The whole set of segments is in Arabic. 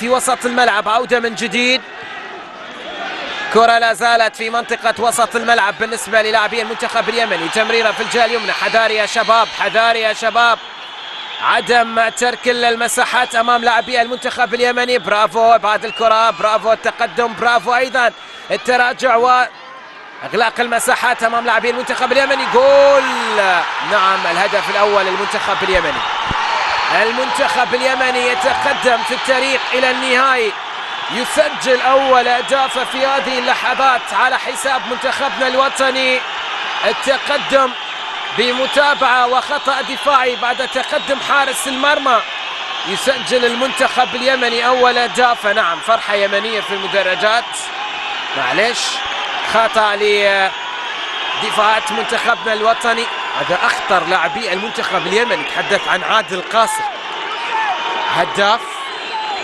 في وسط الملعب، عودة من جديد. كرة لا زالت في منطقة وسط الملعب بالنسبة للاعبي المنتخب اليمني. تمريرة في الجهة اليمنى. حذاري يا شباب، حذاري يا شباب، عدم ترك المساحات امام لاعبي المنتخب اليمني. برافو ابعاد الكرة، برافو التقدم، برافو ايضا التراجع واغلاق المساحات امام لاعبي المنتخب اليمني. جول! نعم، الهدف الاول للمنتخب اليمني. المنتخب اليمني يتقدم في التاريخ الى النهائي، يسجل اول اهداف في هذه اللحظات على حساب منتخبنا الوطني. التقدم بمتابعة وخطأ دفاعي بعد تقدم حارس المرمى، يسجل المنتخب اليمني أول أهداف. نعم، فرحة يمنية في المدرجات. معلش، خطأ لدفاعات منتخبنا الوطني. هذا أخطر لاعبي المنتخب اليمني، تحدث عن عادل قاسم، هداف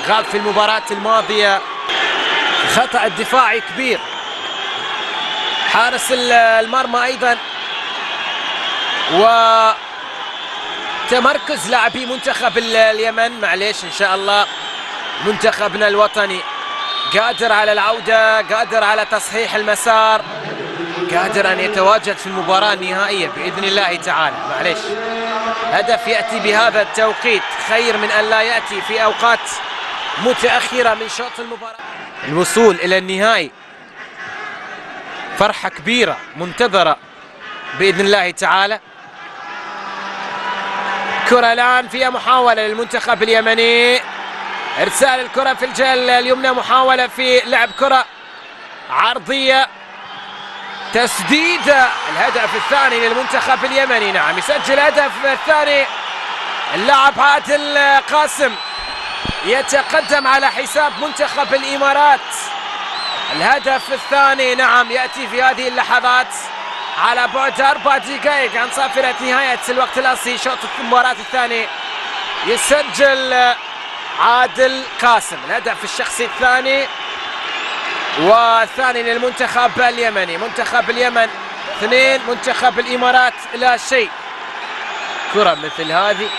غاب في المباراة الماضية. خطأ الدفاعي كبير. حارس المرمى أيضا، وتمركز لاعبي منتخب اليمن. معليش، ان شاء الله منتخبنا الوطني قادر على العودة، قادر على تصحيح المسار، قادر ان يتواجد في المباراة النهائية بإذن الله تعالى. معليش، هدف يأتي بهذا التوقيت خير من ان لا يأتي في اوقات متأخرة من شوط المباراة. الوصول الى النهائي فرحة كبيرة منتظرة بإذن الله تعالى. كرة الآن فيها محاولة للمنتخب اليمني، إرسال الكرة في الجهة اليمنى، محاولة في لعب كرة عرضية، تسديدة. الهدف الثاني للمنتخب اليمني. نعم، يسجل الهدف الثاني اللاعب عادل قاسم، يتقدم على حساب منتخب الإمارات. الهدف الثاني نعم يأتي في هذه اللحظات على بعد 4 دقائق عن صافرة نهاية الوقت الأصلي شوط المباراة الثاني. يسجل عادل قاسم الهدف الشخصي الثاني، والثاني للمنتخب اليمني. منتخب اليمن 2، منتخب الإمارات لا شيء. كرة مثل هذه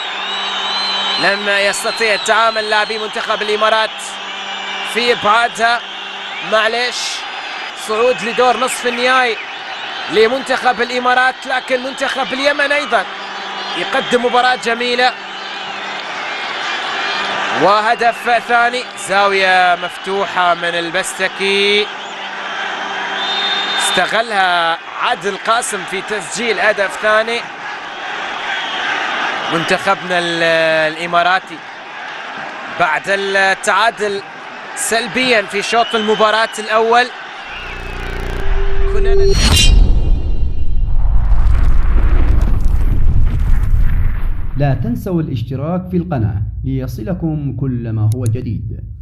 لم يستطيع التعامل لاعبي منتخب الإمارات في إبعادها. معليش، صعود لدور نصف النهائي لمنتخب الإمارات، لكن منتخب اليمن أيضا يقدم مباراة جميلة. وهدف ثاني، زاوية مفتوحة من البستكي، استغلها عادل قاسم في تسجيل هدف ثاني. منتخبنا الإماراتي بعد التعادل سلبيا في شوط المباراة الأول. لا تنسوا الاشتراك في القناة ليصلكم كل ما هو جديد.